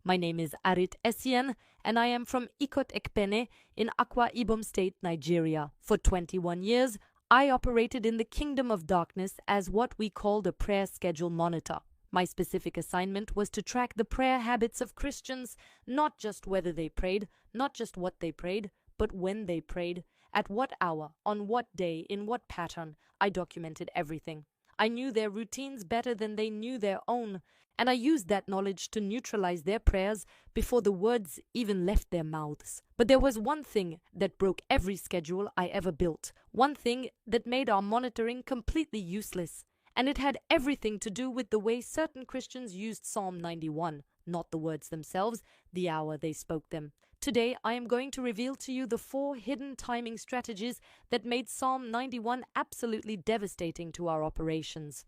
My name is Arit Essien, and I am from Ikot-Ekpene in Akwa Ibom State, Nigeria. For 21 years, I operated in the Kingdom of Darkness as what we called a prayer schedule monitor. My specific assignment was to track the prayer habits of Christians, not just whether they prayed, not just what they prayed, but when they prayed, at what hour, on what day, in what pattern. I documented everything. I knew their routines better than they knew their own, and I used that knowledge to neutralize their prayers before the words even left their mouths. But there was one thing that broke every schedule I ever built, one thing that made our monitoring completely useless, and it had everything to do with the way certain Christians used Psalm 91, not the words themselves, the hour they spoke them. Today, I am going to reveal to you the 4 hidden timing strategies that made Psalm 91 absolutely devastating to our operations.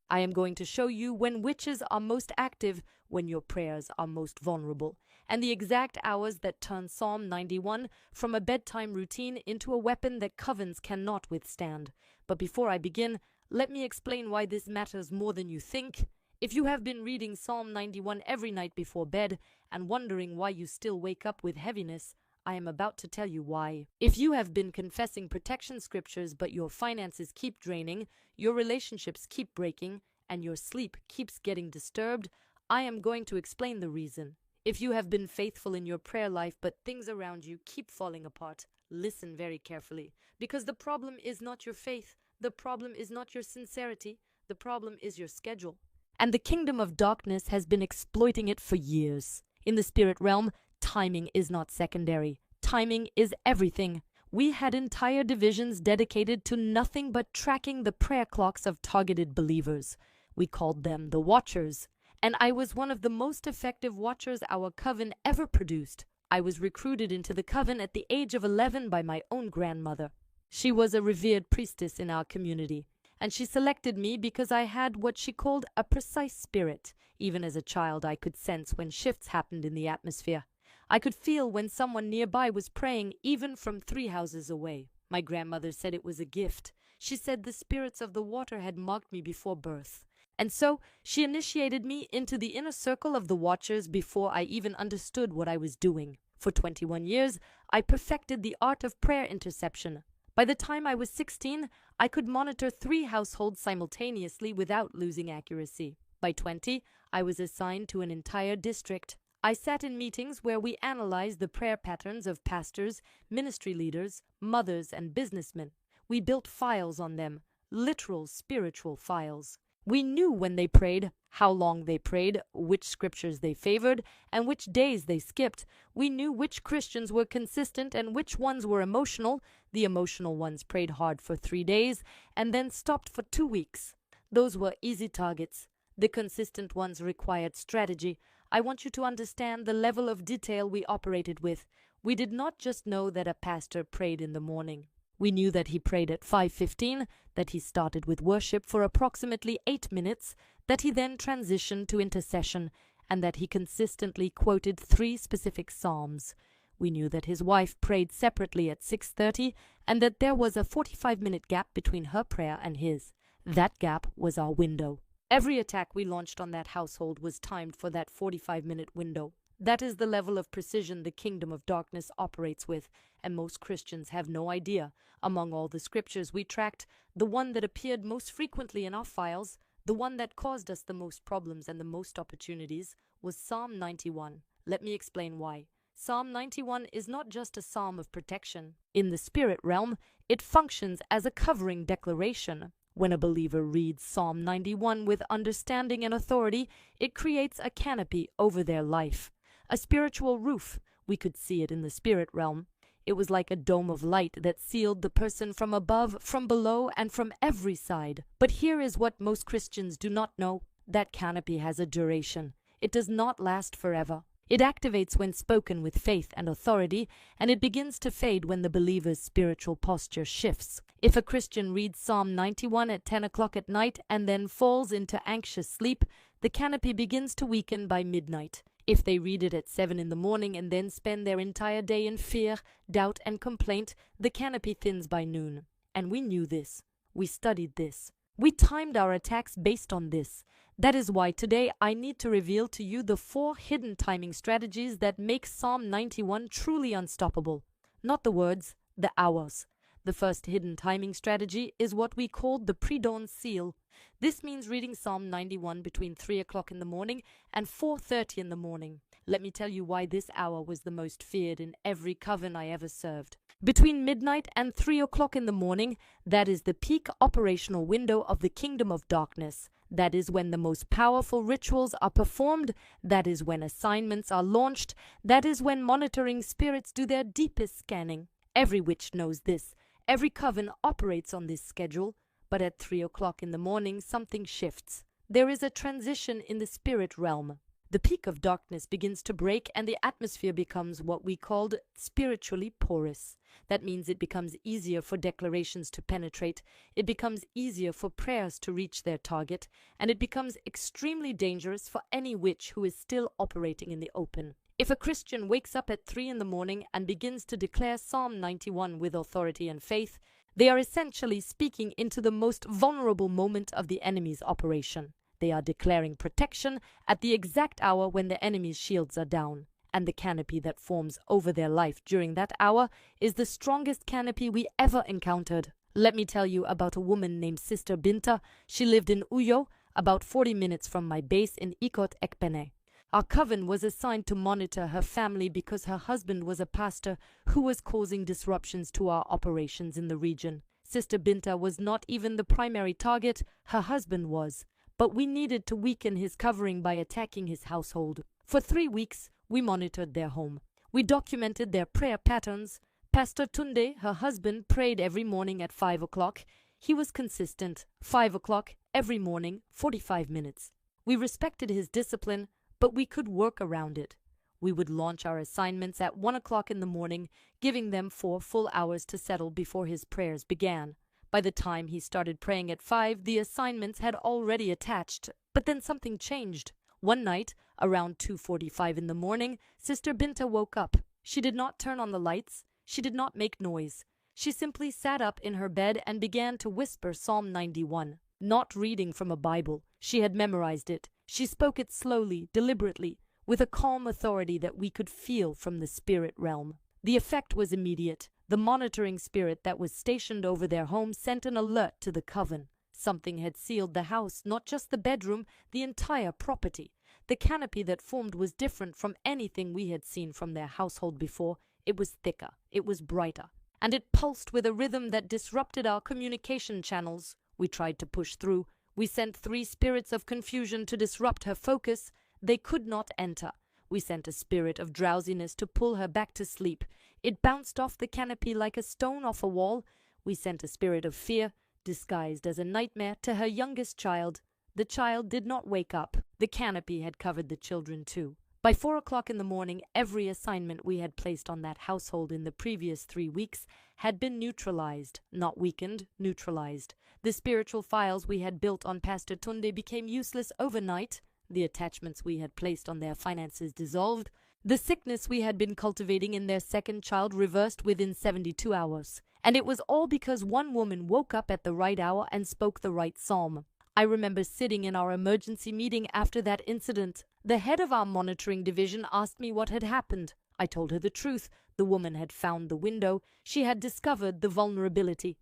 I am going to show you when witches are most active, when your prayers are most vulnerable, and the exact hours that turn Psalm 91 from a bedtime routine into a weapon that covens cannot withstand. But before I begin, let me explain why this matters more than you think. If you have been reading Psalm 91 every night before bed and wondering why you still wake up with heaviness, I am about to tell you why. If you have been confessing protection scriptures but your finances keep draining, your relationships keep breaking, and your sleep keeps getting disturbed, I am going to explain the reason. If you have been faithful in your prayer life but things around you keep falling apart, listen very carefully, because the problem is not your faith, the problem is not your sincerity, the problem is your schedule. And the Kingdom of Darkness has been exploiting it for years. In the spirit realm, timing is not secondary. Timing is everything. We had entire divisions dedicated to nothing but tracking the prayer clocks of targeted believers. We called them the Watchers. And I was one of the most effective watchers our coven ever produced. I was recruited into the coven at the age of 11 by my own grandmother. She was a revered priestess in our community, and she selected me because I had what she called a precise spirit. Even as a child, I could sense when shifts happened in the atmosphere. I could feel when someone nearby was praying, even from 3 houses away. My grandmother said it was a gift. She said the spirits of the water had marked me before birth. And so she initiated me into the inner circle of the Watchers before I even understood what I was doing. For 21 years, I perfected the art of prayer interception. By the time I was 16, I could monitor 3 households simultaneously without losing accuracy. By 20, I was assigned to an entire district. I sat in meetings where we analyzed the prayer patterns of pastors, ministry leaders, mothers, and businessmen. We built files on them, literal spiritual files. We knew when they prayed, how long they prayed, which scriptures they favored, and which days they skipped. We knew which Christians were consistent and which ones were emotional. The emotional ones prayed hard for 3 days and then stopped for 2 weeks. Those were easy targets. The consistent ones required strategy. I want you to understand the level of detail we operated with. We did not just know that a pastor prayed in the morning. We knew that he prayed at 5:15, that he started with worship for approximately 8 minutes, that he then transitioned to intercession, and that he consistently quoted 3 specific psalms. We knew that his wife prayed separately at 6:30, and that there was a 45-minute gap between her prayer and his. That gap was our window. Every attack we launched on that household was timed for that 45-minute window. That is the level of precision the Kingdom of Darkness operates with, and most Christians have no idea. Among all the scriptures we tracked, the one that appeared most frequently in our files, the one that caused us the most problems and the most opportunities, was Psalm 91. Let me explain why. Psalm 91 is not just a psalm of protection. In the spirit realm, it functions as a covering declaration. When a believer reads Psalm 91 with understanding and authority, it creates a canopy over their life. A spiritual roof. We could see it in the spirit realm. It was like a dome of light that sealed the person from above, from below, and from every side. But here is what most Christians do not know. That canopy has a duration. It does not last forever. It activates when spoken with faith and authority, and it begins to fade when the believer's spiritual posture shifts. If a Christian reads Psalm 91 at 10 o'clock at night and then falls into anxious sleep, the canopy begins to weaken by midnight. If they read it at 7 in the morning and then spend their entire day in fear, doubt, and complaint, the canopy thins by noon. And we knew this. We studied this. We timed our attacks based on this. That is why today I need to reveal to you the 4 hidden timing strategies that make Psalm 91 truly unstoppable. Not the words, the hours. The first hidden timing strategy is what we call the pre-dawn seal. This means reading Psalm 91 between 3 o'clock in the morning and 4:30 in the morning. Let me tell you why this hour was the most feared in every coven I ever served. Between midnight and 3 o'clock in the morning, that is the peak operational window of the kingdom of darkness. That is when the most powerful rituals are performed. That is when assignments are launched. That is when monitoring spirits do their deepest scanning. Every witch knows this. Every coven operates on this schedule. But at 3 o'clock in the morning, something shifts. There is a transition in the spirit realm. The peak of darkness begins to break and the atmosphere becomes what we called spiritually porous. That means it becomes easier for declarations to penetrate, it becomes easier for prayers to reach their target, and it becomes extremely dangerous for any witch who is still operating in the open. If a Christian wakes up at 3 in the morning and begins to declare Psalm 91 with authority and faith, they are essentially speaking into the most vulnerable moment of the enemy's operation. They are declaring protection at the exact hour when the enemy's shields are down. And the canopy that forms over their life during that hour is the strongest canopy we ever encountered. Let me tell you about a woman named Sister Binta. She lived in Uyo, about 40 minutes from my base in Ikot Ekpene. Our coven was assigned to monitor her family because her husband was a pastor who was causing disruptions to our operations in the region. Sister Binta was not even the primary target, her husband was. But we needed to weaken his covering by attacking his household. For 3 weeks, we monitored their home. We documented their prayer patterns. Pastor Tunde, her husband, prayed every morning at 5 o'clock. He was consistent. 5 o'clock every morning, 45 minutes. We respected his discipline, but we could work around it. We would launch our assignments at 1 o'clock in the morning, giving them 4 full hours to settle before his prayers began. By the time he started praying at 5, the assignments had already attached. But then something changed. One night, around 2:45 in the morning, Sister Binta woke up. She did not turn on the lights. She did not make noise. She simply sat up in her bed and began to whisper Psalm 91. Not reading from a Bible. She had memorized it. She spoke it slowly, deliberately, with a calm authority that we could feel from the spirit realm. The effect was immediate. The monitoring spirit that was stationed over their home sent an alert to the coven. Something had sealed the house, not just the bedroom, the entire property. The canopy that formed was different from anything we had seen from their household before. It was thicker, it was brighter, and it pulsed with a rhythm that disrupted our communication channels. We tried to push through. We sent 3 spirits of confusion to disrupt her focus. They could not enter. We sent a spirit of drowsiness to pull her back to sleep. It bounced off the canopy like a stone off a wall. We sent a spirit of fear, disguised as a nightmare, to her youngest child. The child did not wake up. The canopy had covered the children too. By 4 o'clock in the morning, every assignment we had placed on that household in the previous 3 weeks had been neutralized, not weakened, neutralized. The spiritual files we had built on Pastor Tunde became useless overnight. The attachments we had placed on their finances dissolved. The sickness we had been cultivating in their second child reversed within 72 hours. And it was all because one woman woke up at the right hour and spoke the right psalm. I remember sitting in our emergency meeting after that incident. The head of our monitoring division asked me what had happened. I told her the truth. The woman had found the window. She had discovered the vulnerability.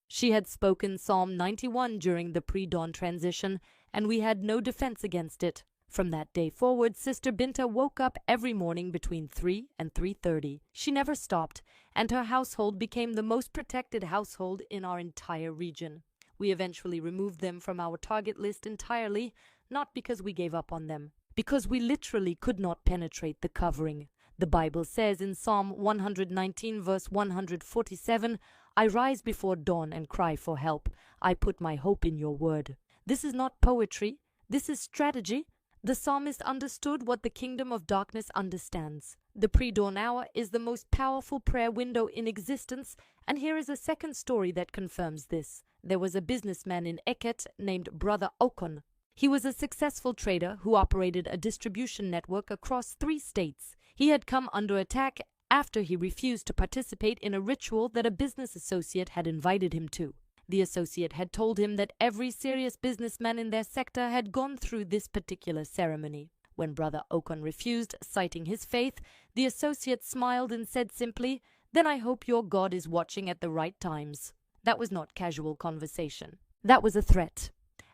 She had spoken Psalm 91 during the pre-dawn transition, and we had no defense against it. From that day forward, Sister Binta woke up every morning between 3 and 3:30. She never stopped, and her household became the most protected household in our entire region. We eventually removed them from our target list entirely, not because we gave up on them, because we literally could not penetrate the covering. The Bible says in Psalm 119 verse 147, "I rise before dawn and cry for help. I put my hope in your word." This is not poetry. This is strategy. The psalmist understood what the kingdom of darkness understands. The pre-dawn hour is the most powerful prayer window in existence, and here is a second story that confirms this. There was a businessman in Eket named Brother Okon. He was a successful trader who operated a distribution network across 3 states. He had come under attack after he refused to participate in a ritual that a business associate had invited him to. The associate had told him that every serious businessman in their sector had gone through this particular ceremony. When Brother Occult refused, citing his faith, the associate smiled and said simply, "Then I hope your God is watching at the right times." That was not casual conversation. That was a threat.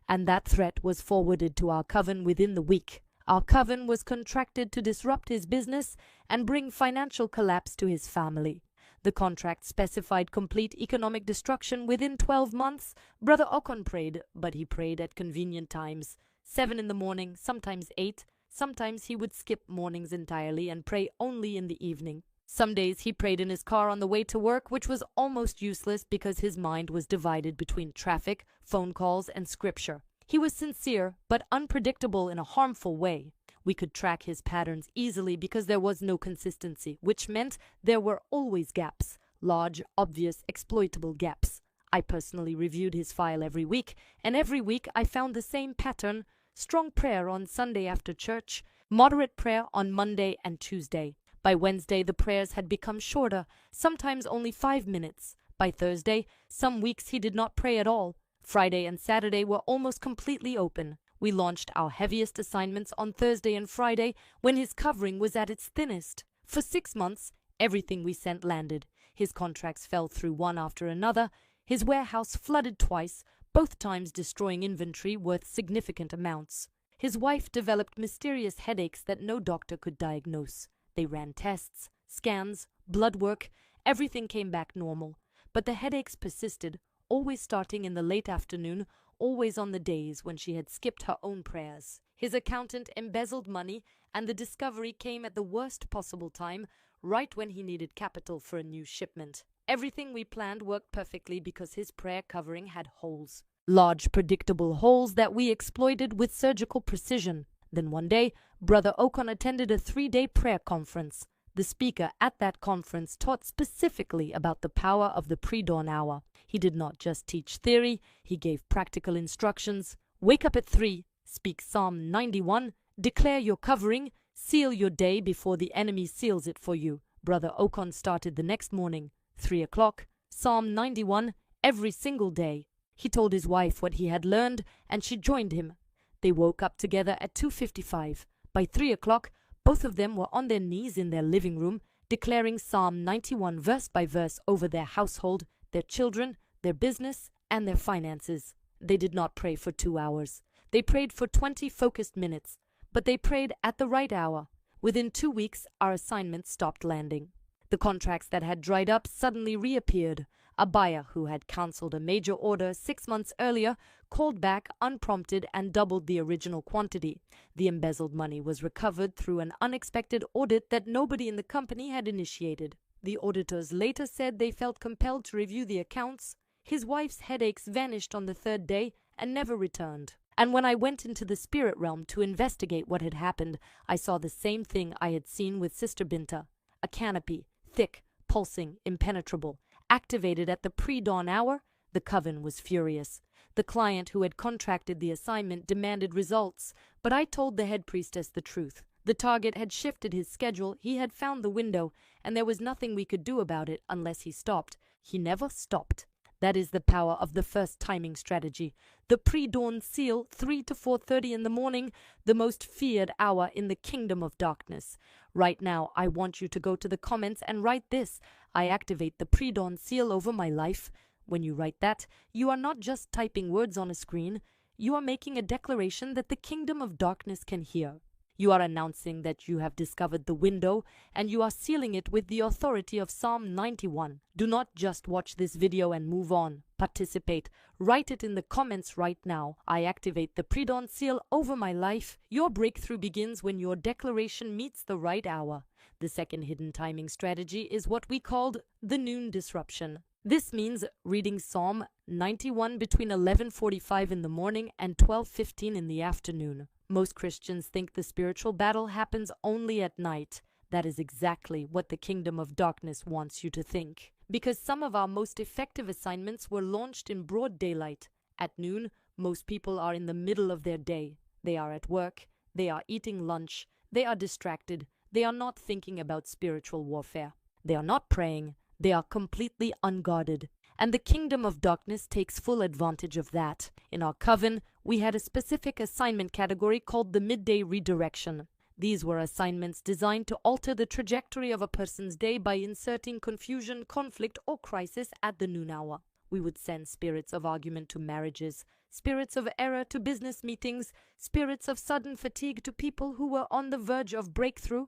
And that threat was forwarded to our coven within the week. Our coven was contracted to disrupt his business and bring financial collapse to his family. The contract specified complete economic destruction within 12 months. Brother Occult prayed, but he prayed at convenient times. 7 in the morning, sometimes 8. Sometimes he would skip mornings entirely and pray only in the evening. Some days he prayed in his car on the way to work, which was almost useless because his mind was divided between traffic, phone calls, and scripture. He was sincere, but unpredictable in a harmful way. We could track his patterns easily because there was no consistency, which meant there were always gaps, large, obvious, exploitable gaps. I personally reviewed his file every week, and every week I found the same pattern: strong prayer on Sunday after church, moderate prayer on Monday and Tuesday. By Wednesday, the prayers had become shorter, sometimes only 5 minutes. By Thursday, some weeks he did not pray at all. Friday and Saturday were almost completely open. We launched our heaviest assignments on Thursday and Friday when his covering was at its thinnest. For 6 months, everything we sent landed. His contracts fell through one after another. His warehouse flooded twice, both times destroying inventory worth significant amounts. His wife developed mysterious headaches that no doctor could diagnose. They ran tests, scans, blood work. Everything came back normal. But the headaches persisted, always starting in the late afternoon, always on the days when she had skipped her own prayers. His accountant embezzled money, and the discovery came at the worst possible time, right when he needed capital for a new shipment. Everything we planned worked perfectly because his prayer covering had holes. Large, predictable holes that we exploited with surgical precision. Then one day, Brother Occult attended a 3-day prayer conference. The speaker at that conference taught specifically about the power of the pre-dawn hour. He did not just teach theory, he gave practical instructions. Wake up at 3, speak Psalm 91, declare your covering, seal your day before the enemy seals it for you. Brother Occult started the next morning, 3 o'clock, Psalm 91, every single day. He told his wife what he had learned, and she joined him. They woke up together at 2:55. By 3 o'clock, both of them were on their knees in their living room, declaring Psalm 91 verse by verse over their household, their children, their business, and their finances. They did not pray for 2 hours. They prayed for 20 focused minutes, but they prayed at the right hour. Within 2 weeks, our assignment stopped landing. The contracts that had dried up suddenly reappeared. A buyer who had cancelled a major order 6 months earlier called back unprompted and doubled the original quantity. The embezzled money was recovered through an unexpected audit that nobody in the company had initiated. The auditors later said they felt compelled to review the accounts. His wife's headaches vanished on the 3rd day and never returned. And when I went into the spirit realm to investigate what had happened, I saw the same thing I had seen with Sister Binta. A canopy, thick, pulsing, impenetrable. Activated at the pre-dawn hour, the coven was furious. The client who had contracted the assignment demanded results, but I told the head priestess the truth. The target had shifted his schedule, he had found the window, and there was nothing we could do about it unless he stopped. He never stopped. That is the power of the first timing strategy. The pre-dawn seal, 3 to 4:30 in the morning, the most feared hour in the kingdom of darkness. Right now, I want you to go to the comments and write this: I activate the pre-dawn seal over my life. When you write that, you are not just typing words on a screen. You are making a declaration that the kingdom of darkness can hear. You are announcing that you have discovered the window, and you are sealing it with the authority of Psalm 91. Do not just watch this video and move on. Participate. Write it in the comments right now. I activate the pre-dawn seal over my life. Your breakthrough begins when your declaration meets the right hour. The second hidden timing strategy is what we called the noon disruption. This means reading Psalm 91 between 11:45 in the morning and 12:15 in the afternoon. Most Christians think the spiritual battle happens only at night. That is exactly what the kingdom of darkness wants you to think. Because some of our most effective assignments were launched in broad daylight. At noon, most people are in the middle of their day. They are at work. They are eating lunch. They are distracted. They are not thinking about spiritual warfare. They are not praying. They are completely unguarded. and the kingdom of darkness takes full advantage of that. In our coven, we had a specific assignment category called the midday redirection. These were assignments designed to alter the trajectory of a person's day by inserting confusion, conflict, or crisis at the noon hour. We would send spirits of argument to marriages, spirits of error to business meetings, spirits of sudden fatigue to people who were on the verge of breakthrough.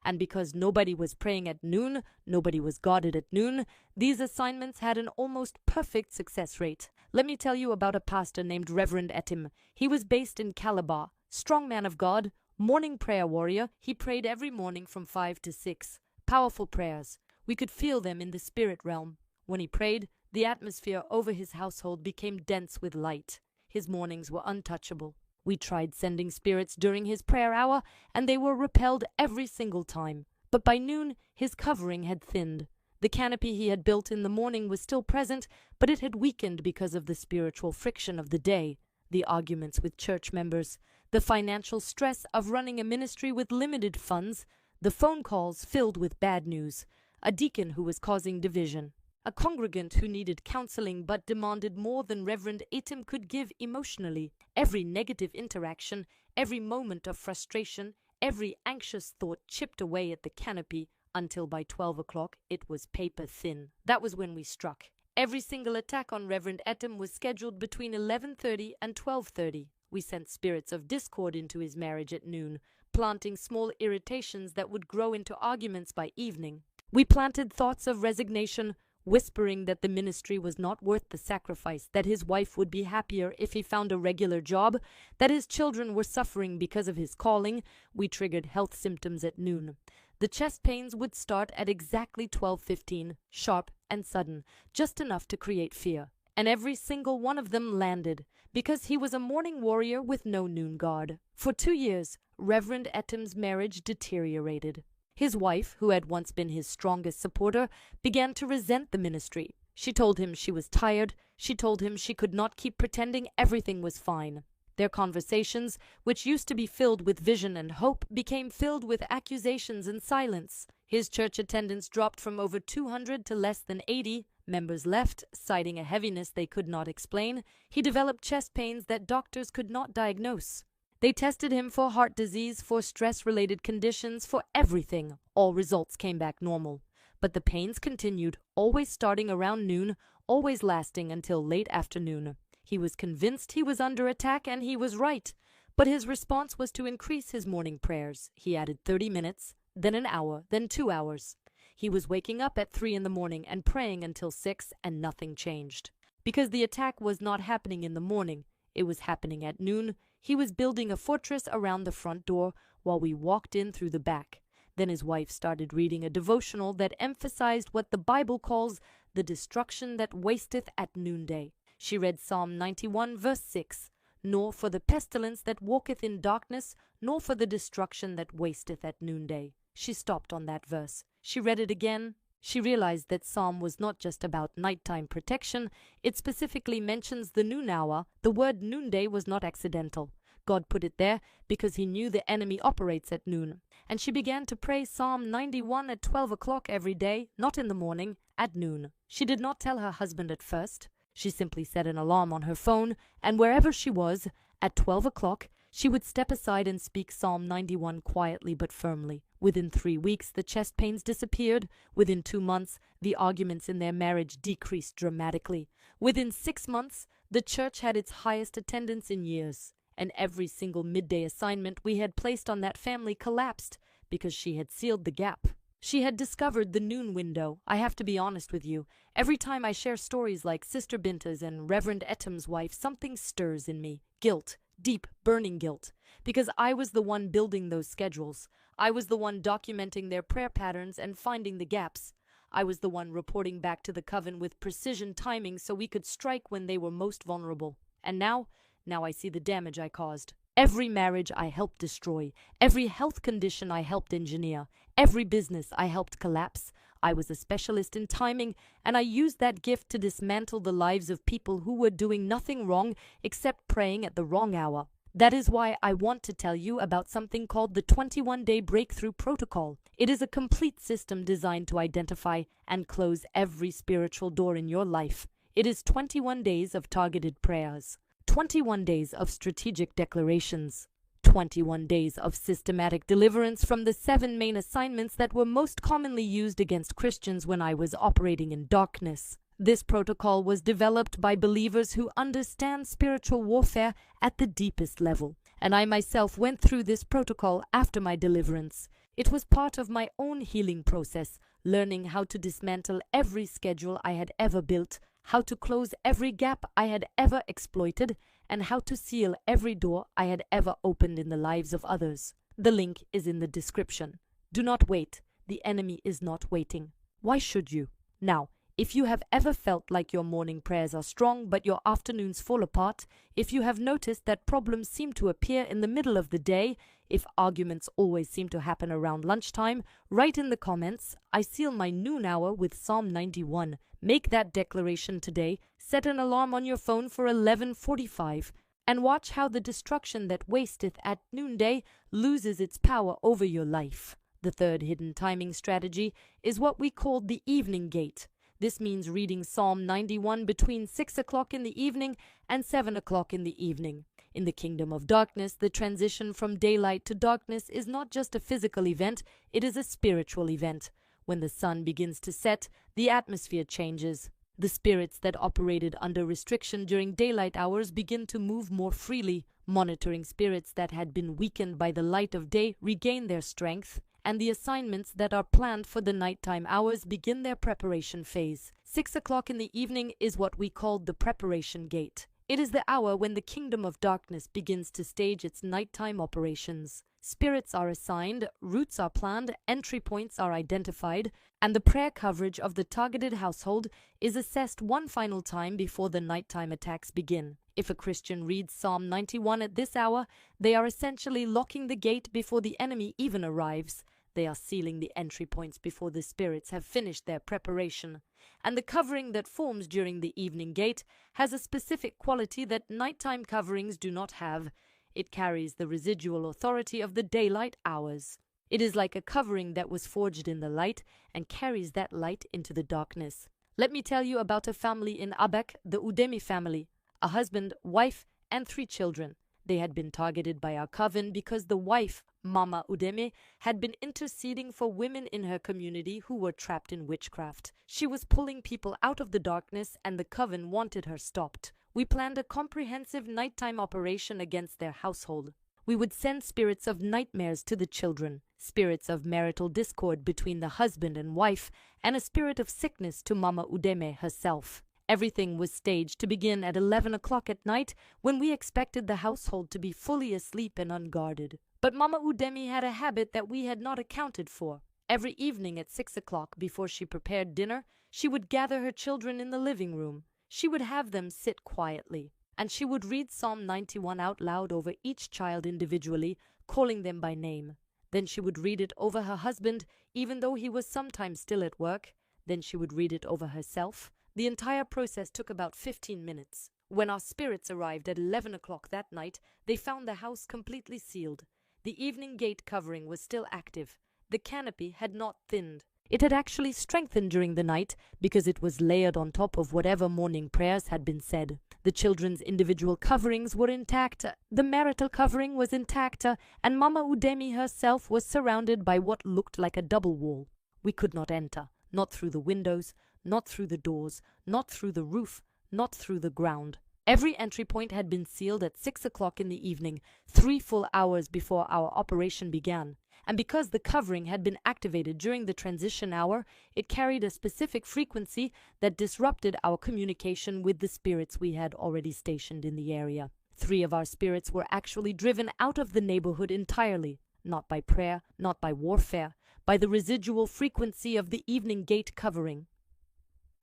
And because nobody was praying at noon, nobody was guarded at noon, these assignments had an almost perfect success rate. Let me tell you about a pastor named Reverend Essien. He was based in Calabar, strong man of God, morning prayer warrior. He prayed every morning from 5 to 6. Powerful prayers. We could feel them in the spirit realm. When he prayed, the atmosphere over his household became dense with light. His mornings were untouchable. We tried sending spirits during his prayer hour, and they were repelled every single time. But by noon, his covering had thinned. The canopy he had built in the morning was still present, but it had weakened because of the spiritual friction of the day, the arguments with church members, the financial stress of running a ministry with limited funds, the phone calls filled with bad news, a deacon who was causing division, a congregant who needed counseling but demanded more than Reverend Essien could give emotionally. Every negative interaction, every moment of frustration, every anxious thought chipped away at the canopy until by 12 o'clock it was paper thin. That was when we struck. Every single attack on Reverend Essien was scheduled between 11:30 and 12:30. We sent spirits of discord into his marriage at noon, planting small irritations that would grow into arguments by evening. We planted thoughts of resignation, whispering that the ministry was not worth the sacrifice, that his wife would be happier if he found a regular job, that his children were suffering because of his calling. We triggered health symptoms at noon. The chest pains would start at exactly 12:15, sharp and sudden, just enough to create fear. And every single one of them landed, because he was a morning warrior with no noon guard. For 2 years, Reverend Essien's marriage deteriorated. His wife, who had once been his strongest supporter, began to resent the ministry. She told him she was tired. She told him she could not keep pretending everything was fine. Their conversations, which used to be filled with vision and hope, became filled with accusations and silence. His church attendance dropped from over 200 to less than 80. Members left, citing a heaviness they could not explain. He developed chest pains that doctors could not diagnose. They tested him for heart disease, for stress-related conditions, for everything. All results came back normal. But the pains continued, always starting around noon, always lasting until late afternoon. He was convinced he was under attack, and he was right. But his response was to increase his morning prayers. He added 30 minutes, then an hour, then 2 hours. He was waking up at 3 in the morning and praying until 6, and nothing changed. Because the attack was not happening in the morning, it was happening at noon. He was building a fortress around the front door while we walked in through the back. Then his wife started reading a devotional that emphasized what the Bible calls the destruction that wasteth at noonday. She read Psalm 91, verse 6, "Nor for the pestilence that walketh in darkness, nor for the destruction that wasteth at noonday." She stopped on that verse. She read it again. She realized that Psalm was not just about nighttime protection. It specifically mentions the noon hour. The word noonday was not accidental. God put it there because he knew the enemy operates at noon. And she began to pray Psalm 91 at 12 o'clock every day, not in the morning, at noon. She did not tell her husband at first. She simply set an alarm on her phone, and wherever she was, at 12 o'clock, she would step aside and speak Psalm 91 quietly but firmly. Within 3 weeks, the chest pains disappeared. Within 2 months, the arguments in their marriage decreased dramatically. Within 6 months, the church had its highest attendance in years. And every single midday assignment we had placed on that family collapsed because she had sealed the gap. She had discovered the noon window. I have to be honest with you. Every time I share stories like Sister Binta's and Reverend Essien's wife, something stirs in me. Guilt. Deep, burning guilt. Because I was the one building those schedules. I was the one documenting their prayer patterns and finding the gaps. I was the one reporting back to the coven with precision timing so we could strike when they were most vulnerable. And now I see the damage I caused. Every marriage I helped destroy. Every health condition I helped engineer. Every business I helped collapse. I was a specialist in timing, and I used that gift to dismantle the lives of people who were doing nothing wrong except praying at the wrong hour. That is why I want to tell you about something called the 21-day breakthrough protocol. It is a complete system designed to identify and close every spiritual door in your life. It is 21 days of targeted prayers, 21 days of strategic declarations, 21 days of systematic deliverance from the 7 main assignments that were most commonly used against Christians when I was operating in darkness. This protocol was developed by believers who understand spiritual warfare at the deepest level, and I myself went through this protocol after my deliverance. It was part of my own healing process, learning how to dismantle every schedule I had ever built, how to close every gap I had ever exploited, and how to seal every door I had ever opened in the lives of others. The link is in the description. Do not wait. The enemy is not waiting. Why should you? Now, if you have ever felt like your morning prayers are strong but your afternoons fall apart, if you have noticed that problems seem to appear in the middle of the day, if arguments always seem to happen around lunchtime, write in the comments, I seal my noon hour with Psalm 91. Make that declaration today, set an alarm on your phone for 11:45, and watch how the destruction that wasteth at noonday loses its power over your life. The third hidden timing strategy is what we call the evening gate. This means reading Psalm 91 between 6 o'clock in the evening and 7 o'clock in the evening. In the kingdom of darkness, the transition from daylight to darkness is not just a physical event, it is a spiritual event. When the sun begins to set, the atmosphere changes. The spirits that operated under restriction during daylight hours begin to move more freely. Monitoring spirits that had been weakened by the light of day regain their strength, and the assignments that are planned for the nighttime hours begin their preparation phase. 6 o'clock in the evening is what we call the preparation gate. It is the hour when the kingdom of darkness begins to stage its nighttime operations. Spirits are assigned, routes are planned, entry points are identified, and the prayer coverage of the targeted household is assessed one final time before the nighttime attacks begin. If a Christian reads Psalm 91 at this hour, they are essentially locking the gate before the enemy even arrives. They are sealing the entry points before the spirits have finished their preparation. And the covering that forms during the evening gate has a specific quality that nighttime coverings do not have. It carries the residual authority of the daylight hours. It is like a covering that was forged in the light and carries that light into the darkness. Let me tell you about a family in Abek, the Udemy family. A husband, wife, and 3 children. They had been targeted by our coven because the wife, Mama Udemy, had been interceding for women in her community who were trapped in witchcraft. She was pulling people out of the darkness and the coven wanted her stopped. We planned a comprehensive nighttime operation against their household. We would send spirits of nightmares to the children, spirits of marital discord between the husband and wife, and a spirit of sickness to Mama Udemy herself. Everything was staged to begin at 11 o'clock at night when we expected the household to be fully asleep and unguarded. But Mama Udemy had a habit that we had not accounted for. Every evening at 6 o'clock before she prepared dinner, she would gather her children in the living room. She would have them sit quietly, and she would read Psalm 91 out loud over each child individually, calling them by name. Then she would read it over her husband, even though he was sometimes still at work. Then she would read it over herself. The entire process took about 15 minutes. When our spirits arrived at 11 o'clock that night, they found the house completely sealed. The evening gate covering was still active. The canopy had not thinned. It had actually strengthened during the night because it was layered on top of whatever morning prayers had been said. The children's individual coverings were intact, the marital covering was intact, and Mama Udemy herself was surrounded by what looked like a double wall. We could not enter, not through the windows, not through the doors, not through the roof, not through the ground. Every entry point had been sealed at 6 o'clock in the evening, 3 full hours before our operation began. And because the covering had been activated during the transition hour, it carried a specific frequency that disrupted our communication with the spirits we had already stationed in the area. 3 of our spirits were actually driven out of the neighborhood entirely, not by prayer, not by warfare, by the residual frequency of the evening gate covering.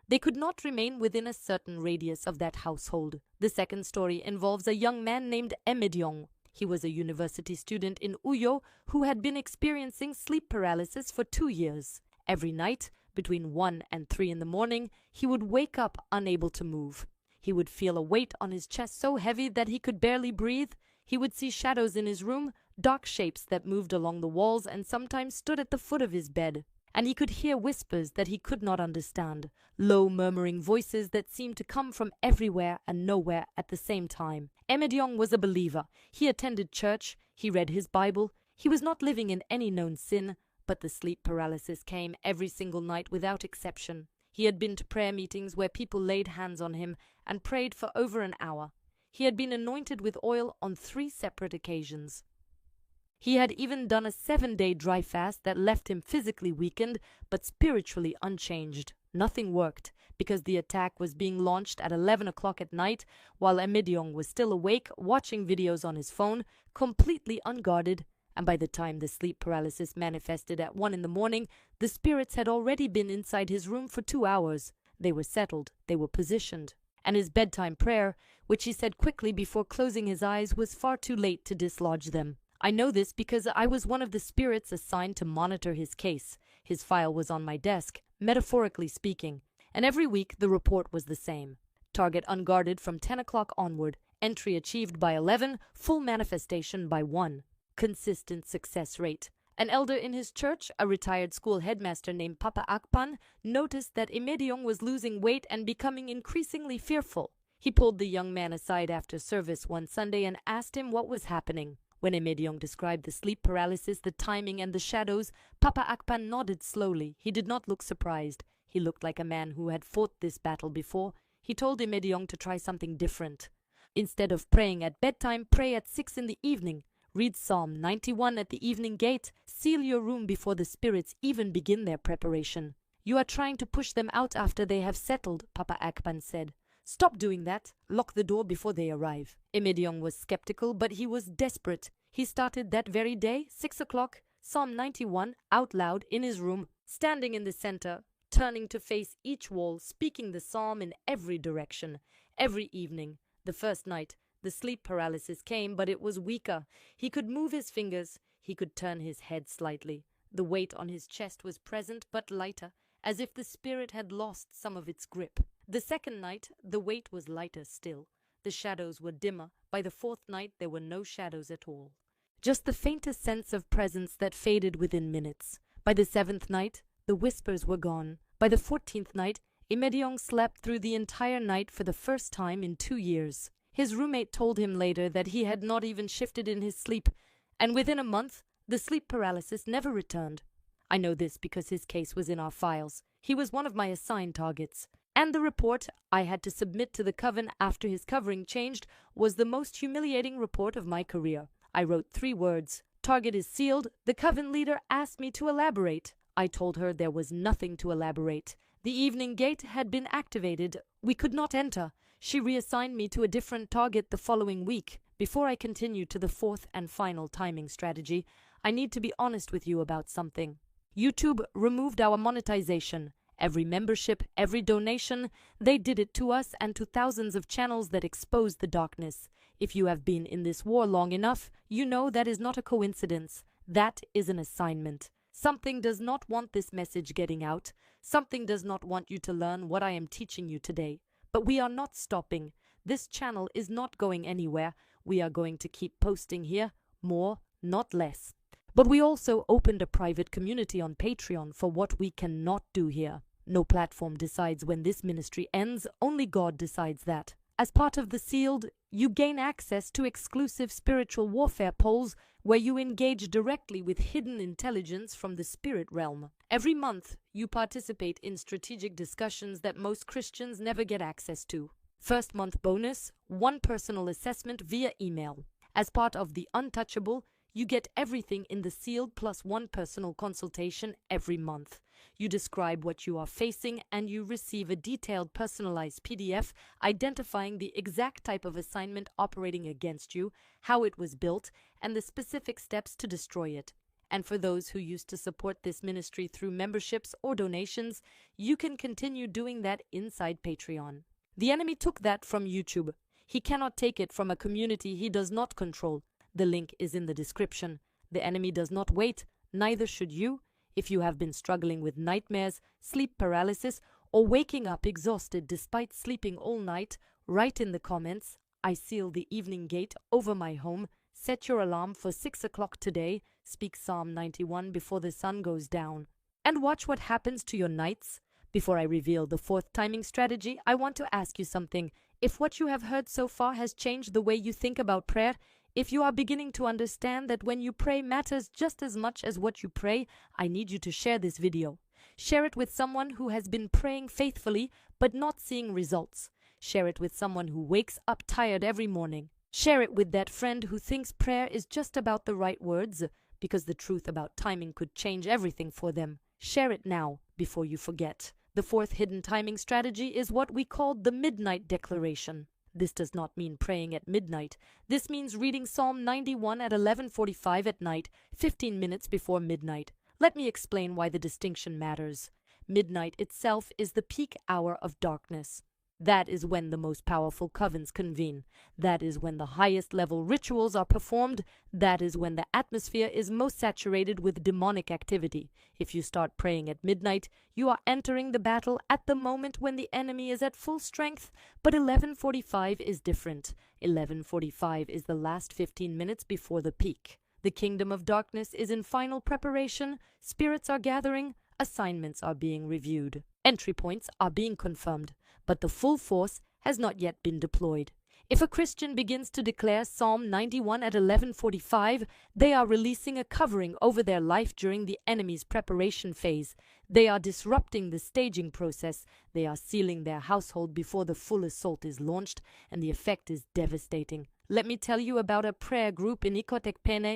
They could not remain within a certain radius of that household. The second story involves a young man named Emediong. He was a university student in Uyo who had been experiencing sleep paralysis for 2 years. Every night, between 1 and 3 in the morning, he would wake up unable to move. He would feel a weight on his chest so heavy that he could barely breathe. He would see shadows in his room, dark shapes that moved along the walls and sometimes stood at the foot of his bed. And he could hear whispers that he could not understand, low murmuring voices that seemed to come from everywhere and nowhere at the same time. Emediong was a believer. He attended church, he read his Bible, he was not living in any known sin, but the sleep paralysis came every single night without exception. He had been to prayer meetings where people laid hands on him and prayed for over an hour. He had been anointed with oil on 3 separate occasions. He had even done a 7-day dry fast that left him physically weakened but spiritually unchanged. Nothing worked because the attack was being launched at 11 o'clock at night while Emediong was still awake watching videos on his phone, completely unguarded, and by the time the sleep paralysis manifested at 1 in the morning, the spirits had already been inside his room for 2 hours. They were settled, they were positioned. And his bedtime prayer, which he said quickly before closing his eyes, was far too late to dislodge them. I know this because I was one of the spirits assigned to monitor his case. His file was on my desk, metaphorically speaking, and every week the report was the same. Target unguarded from 10 o'clock onward, entry achieved by 11, full manifestation by 1. Consistent success rate. An elder in his church, a retired school headmaster named Papa Akpan, noticed that Emediong was losing weight and becoming increasingly fearful. He pulled the young man aside after service one Sunday and asked him what was happening. When Emediong described the sleep paralysis, the timing, and the shadows, Papa Akpan nodded slowly. He did not look surprised. He looked like a man who had fought this battle before. He told Emediong to try something different. Instead of praying at bedtime, pray at 6 in the evening. Read Psalm 91 at the evening gate. Seal your room before the spirits even begin their preparation. You are trying to push them out after they have settled, Papa Akpan said. Stop doing that. Lock the door before they arrive. Emediong was skeptical, but he was desperate. He started that very day, 6 o'clock, Psalm 91, out loud in his room, standing in the center, turning to face each wall, speaking the psalm in every direction. Every evening, the first night, the sleep paralysis came, but it was weaker. He could move his fingers. He could turn his head slightly. The weight on his chest was present, but lighter, as if the spirit had lost some of its grip. The second night, the weight was lighter still. The shadows were dimmer. By the 4th night, there were no shadows at all. Just the faintest sense of presence that faded within minutes. By the 7th night, the whispers were gone. By the 14th night, Emediong slept through the entire night for the first time in 2 years. His roommate told him later that he had not even shifted in his sleep, and within a month, the sleep paralysis never returned. I know this because his case was in our files. He was one of my assigned targets. And the report I had to submit to the coven after his covering changed was the most humiliating report of my career. I wrote 3 words. Target is sealed. The coven leader asked me to elaborate. I told her there was nothing to elaborate. The evening gate had been activated. We could not enter. She reassigned me to a different target the following week. Before I continue to the 4th and final timing strategy, I need to be honest with you about something. YouTube removed our monetization. Every membership, every donation, they did it to us and to thousands of channels that exposed the darkness. If you have been in this war long enough, you know that is not a coincidence. That is an assignment. Something does not want this message getting out. Something does not want you to learn what I am teaching you today. But we are not stopping. This channel is not going anywhere. We are going to keep posting here, more, not less. But we also opened a private community on Patreon for what we cannot do here. No platform decides when this ministry ends, only God decides that. As part of the sealed, you gain access to exclusive spiritual warfare polls where you engage directly with hidden intelligence from the spirit realm. Every month, you participate in strategic discussions that most Christians never get access to. First month bonus, 1 personal assessment via email. As part of the Untouchable, you get everything in the sealed plus 1 personal consultation every month. You describe what you are facing and you receive a detailed personalized PDF identifying the exact type of assignment operating against you, how it was built, and the specific steps to destroy it. And for those who used to support this ministry through memberships or donations, you can continue doing that inside Patreon. The enemy took that from YouTube. He cannot take it from a community he does not control. The link is in the description. The enemy does not wait, neither should you. If you have been struggling with nightmares, sleep paralysis, or waking up exhausted despite sleeping all night, write in the comments, I seal the evening gate over my home Set your alarm for 6 o'clock today, speak Psalm 91 before the sun goes down, and watch what happens to your nights. Before I reveal the fourth timing strategy, I want to ask you something. If what you have heard so far has changed the way you think about prayer, if you are beginning to understand that when you pray matters just as much as what you pray, I need you to share this video. Share it with someone who has been praying faithfully but not seeing results. Share it with someone who wakes up tired every morning. Share it with that friend who thinks prayer is just about the right words, because the truth about timing could change everything for them. Share it now, before you forget. The fourth hidden timing strategy is what we call the midnight declaration. This does not mean praying at midnight. This means reading Psalm 91 at 11:45 at night, 15 minutes before midnight. Let me explain why the distinction matters. Midnight itself is the peak hour of darkness. That is when the most powerful covens convene. That is when the highest level rituals are performed. That is when the atmosphere is most saturated with demonic activity. If you start praying at midnight, you are entering the battle at the moment when the enemy is at full strength. But 11:45 is different. 11:45 is the last 15 minutes before the peak. The kingdom of darkness is in final preparation. Spirits are gathering. Assignments are being reviewed. Entry points are being confirmed, but the full force has not yet been deployed. If a Christian begins to declare Psalm 91 at 11:45, they are releasing a covering over their life during the enemy's preparation phase. They are disrupting the staging process. They are sealing their household before the full assault is launched, and the effect is devastating. Let me tell you about a prayer group in Occult,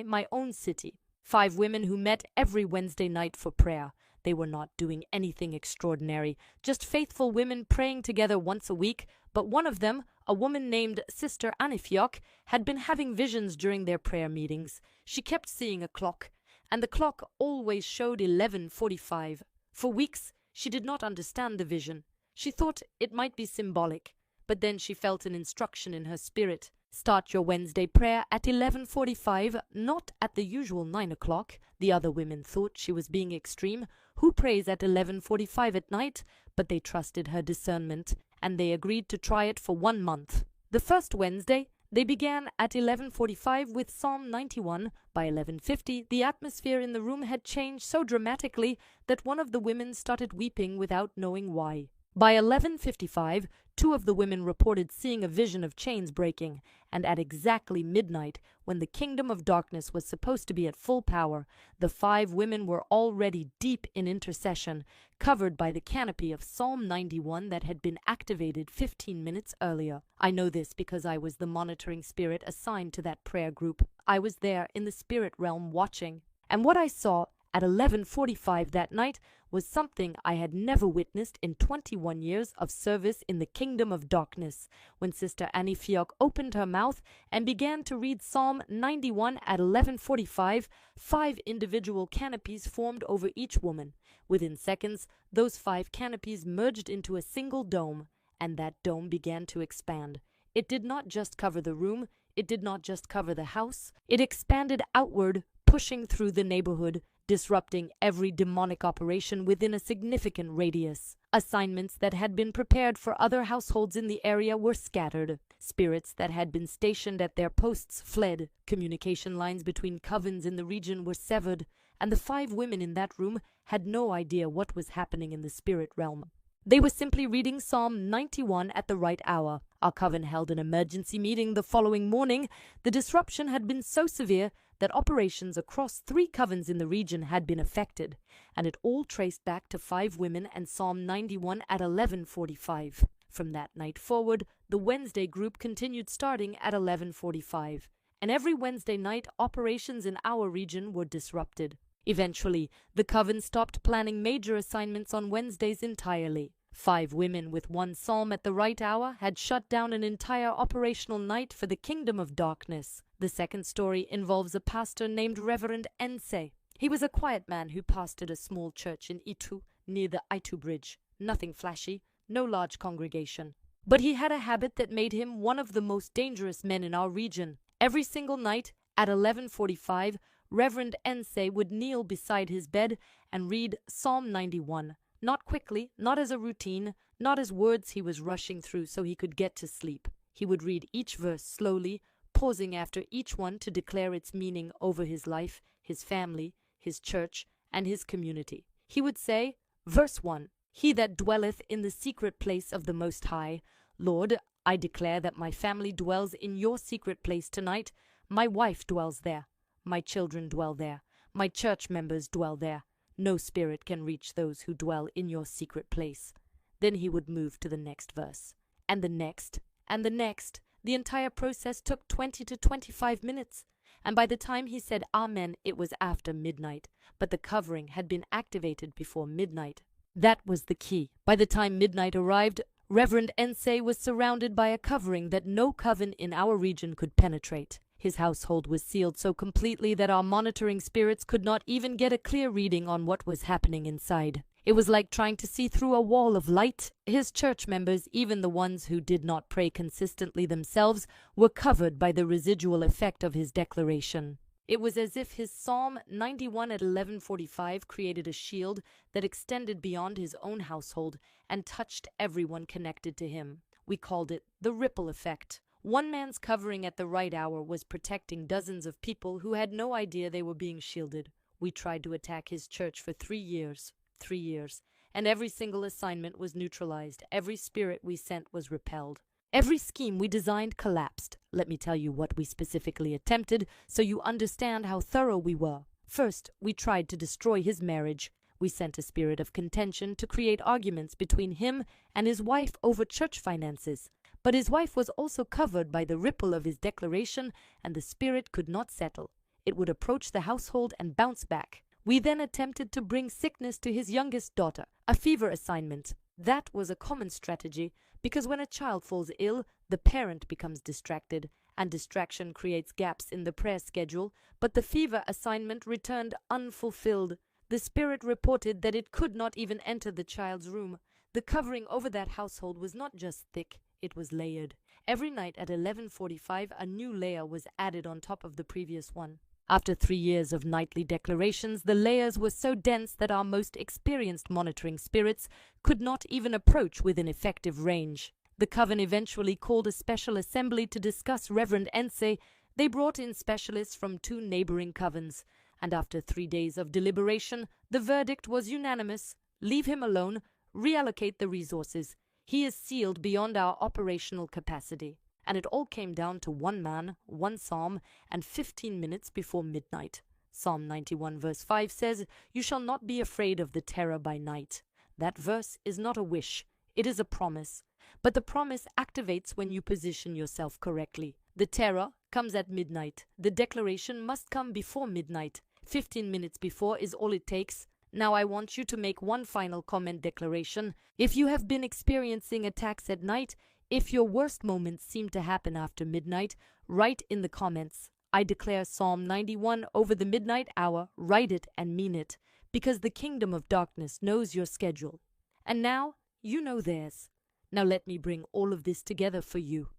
my own city. 5 women who met every Wednesday night for prayer. They were not doing anything extraordinary, just faithful women praying together once a week, but one of them, a woman named Sister Anifiok, had been having visions during their prayer meetings. She kept seeing a clock, and the clock always showed 11:45. For weeks, she did not understand the vision. She thought it might be symbolic, but then she felt an instruction in her spirit. Start your Wednesday prayer at 11:45, not at the usual 9 o'clock. The other women thought she was being extreme. Who prays at 11:45 at night? But they trusted her discernment, and they agreed to try it for 1 month. The first Wednesday, they began at 11:45 with Psalm 91. By 11:50, the atmosphere in the room had changed so dramatically that one of the women started weeping without knowing why. By 11:55, 2 of the women reported seeing a vision of chains breaking, and at exactly midnight, when the kingdom of darkness was supposed to be at full power, the 5 women were already deep in intercession, covered by the canopy of Psalm 91 that had been activated 15 minutes earlier. I know this because I was the monitoring spirit assigned to that prayer group. I was there in the spirit realm watching, and what I saw at 11:45 that night was something I had never witnessed in 21 years of service in the kingdom of darkness. When Sister Anifiok opened her mouth and began to read Psalm 91 at 11:45, 5 individual canopies formed over each woman. Within seconds, those 5 canopies merged into a single dome, and that dome began to expand. It did not just cover the room, it did not just cover the house, it expanded outward, pushing through the neighborhood, disrupting every demonic operation within a significant radius. Assignments that had been prepared for other households in the area were scattered. Spirits that had been stationed at their posts fled. Communication lines between covens in the region were severed, and the 5 women in that room had no idea what was happening in the spirit realm. They were simply reading Psalm 91 at the right hour. Our coven held an emergency meeting the following morning. The disruption had been so severe that operations across 3 covens in the region had been affected, and it all traced back to 5 women and Psalm 91 at 11:45. From that night forward, the Wednesday group continued starting at 11:45, and every Wednesday night operations in our region were disrupted. Eventually, the coven stopped planning major assignments on Wednesdays entirely. 5 women with 1 psalm at the right hour had shut down an entire operational night for the kingdom of darkness. The second story involves a pastor named Arit Essien. He was a quiet man who pastored a small church in Itu, near the Itu Bridge. Nothing flashy, no large congregation. But he had a habit that made him one of the most dangerous men in our region. Every single night, at 11:45, Reverend Essien would kneel beside his bed and read Psalm 91. Not quickly, not as a routine, not as words he was rushing through so he could get to sleep. He would read each verse slowly, pausing after each one to declare its meaning over his life, his family, his church, and his community. He would say, verse 1, "He that dwelleth in the secret place of the Most High, Lord, I declare that my family dwells in your secret place tonight. My wife dwells there. My children dwell there. My church members dwell there. No spirit can reach those who dwell in your secret place." Then he would move to the next verse, and the next, and the next. The entire process took 20 to 25 minutes, and by the time he said Amen, it was after midnight, but the covering had been activated before midnight. That was the key. By the time midnight arrived, Reverend Essien was surrounded by a covering that no coven in our region could penetrate. His household was sealed so completely that our monitoring spirits could not even get a clear reading on what was happening inside. It was like trying to see through a wall of light. His church members, even the ones who did not pray consistently themselves, were covered by the residual effect of his declaration. It was as if his Psalm 91 at 11:45 created a shield that extended beyond his own household and touched everyone connected to him. We called it the ripple effect. One man's covering at the right hour was protecting dozens of people who had no idea they were being shielded. We tried to attack his church for 3 years. 3 years, and every single assignment was neutralized. Every spirit we sent was repelled. Every scheme we designed collapsed. Let me tell you what we specifically attempted so you understand how thorough we were. First, we tried to destroy his marriage. We sent a spirit of contention to create arguments between him and his wife over church finances. But his wife was also covered by the ripple of his declaration, and the spirit could not settle. It would approach the household and bounce back. We then attempted to bring sickness to his youngest daughter, a fever assignment. That was a common strategy, because when a child falls ill, the parent becomes distracted, and distraction creates gaps in the prayer schedule, but the fever assignment returned unfulfilled. The spirit reported that it could not even enter the child's room. The covering over that household was not just thick, it was layered. Every night at 11:45, a new layer was added on top of the previous one. After 3 years of nightly declarations, the layers were so dense that our most experienced monitoring spirits could not even approach within effective range. The coven eventually called a special assembly to discuss Reverend Essien. They brought in specialists from 2 neighboring covens, and after 3 days of deliberation, the verdict was unanimous. Leave him alone, reallocate the resources. He is sealed beyond our operational capacity. And it all came down to 1 man, 1 psalm, and 15 minutes before midnight. Psalm 91 verse 5 says, "You shall not be afraid of the terror by night." That verse is not a wish, it is a promise. But the promise activates when you position yourself correctly. The terror comes at midnight. The declaration must come before midnight. 15 minutes before is all it takes. Now I want you to make one final comment declaration. If you have been experiencing attacks at night, if your worst moments seem to happen after midnight, write in the comments, "I declare Psalm 91 over the midnight hour." Write it and mean it, because the kingdom of darkness knows your schedule. And now, you know theirs. Now let me bring all of this together for you.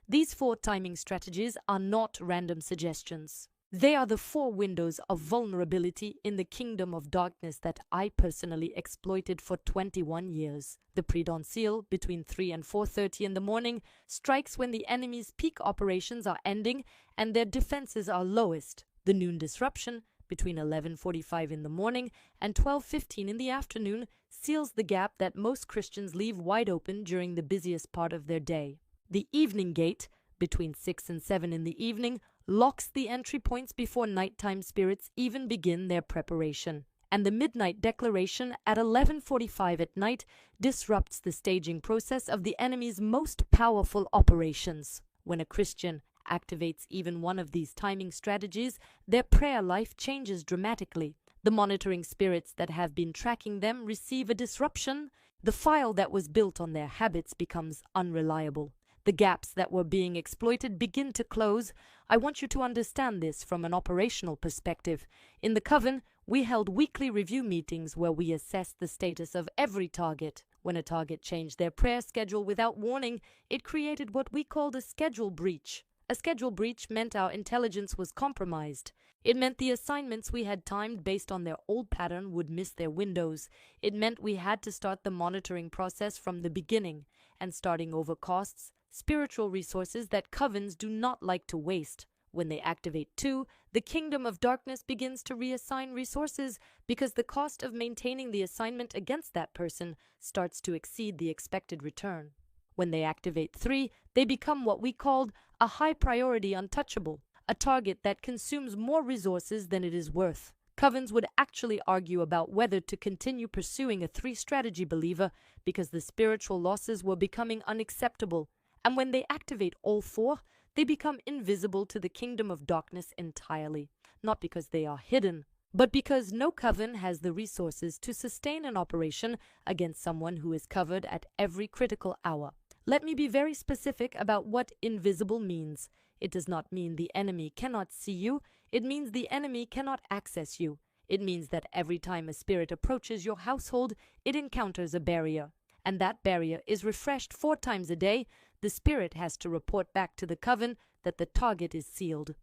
These 4 timing strategies are not random suggestions. They are the 4 windows of vulnerability in the kingdom of darkness that I personally exploited for 21 years. The pre-dawn seal, between 3 and 4:30 in the morning, strikes when the enemy's peak operations are ending and their defenses are lowest. The noon disruption, between 11:45 in the morning and 12:15 in the afternoon, seals the gap that most Christians leave wide open during the busiest part of their day. The evening gate, between 6 and 7 in the evening, locks the entry points before nighttime spirits even begin their preparation. And the midnight declaration at 11:45 at night disrupts the staging process of the enemy's most powerful operations. When a Christian activates even one of these timing strategies, their prayer life changes dramatically. The monitoring spirits that have been tracking them receive a disruption. The file that was built on their habits becomes unreliable. The gaps that were being exploited begin to close. I want you to understand this from an operational perspective. In the coven, we held weekly review meetings where we assessed the status of every target. When a target changed their prayer schedule without warning, it created what we called a schedule breach. A schedule breach meant our intelligence was compromised. It meant the assignments we had timed based on their old pattern would miss their windows. It meant we had to start the monitoring process from the beginning, and starting over costs, spiritual resources that covens do not like to waste. When they activate 2, the kingdom of darkness begins to reassign resources because the cost of maintaining the assignment against that person starts to exceed the expected return. When they activate 3, they become what we called a high priority untouchable, a target that consumes more resources than it is worth. Covens would actually argue about whether to continue pursuing a 3-strategy believer because the spiritual losses were becoming unacceptable, and when they activate all 4, they become invisible to the kingdom of darkness entirely, not because they are hidden, but because no coven has the resources to sustain an operation against someone who is covered at every critical hour. Let me be very specific about what invisible means. It does not mean the enemy cannot see you. It means the enemy cannot access you. It means that every time a spirit approaches your household, it encounters a barrier, and that barrier is refreshed 4 times a day. The spirit has to report back to the coven that the target is sealed.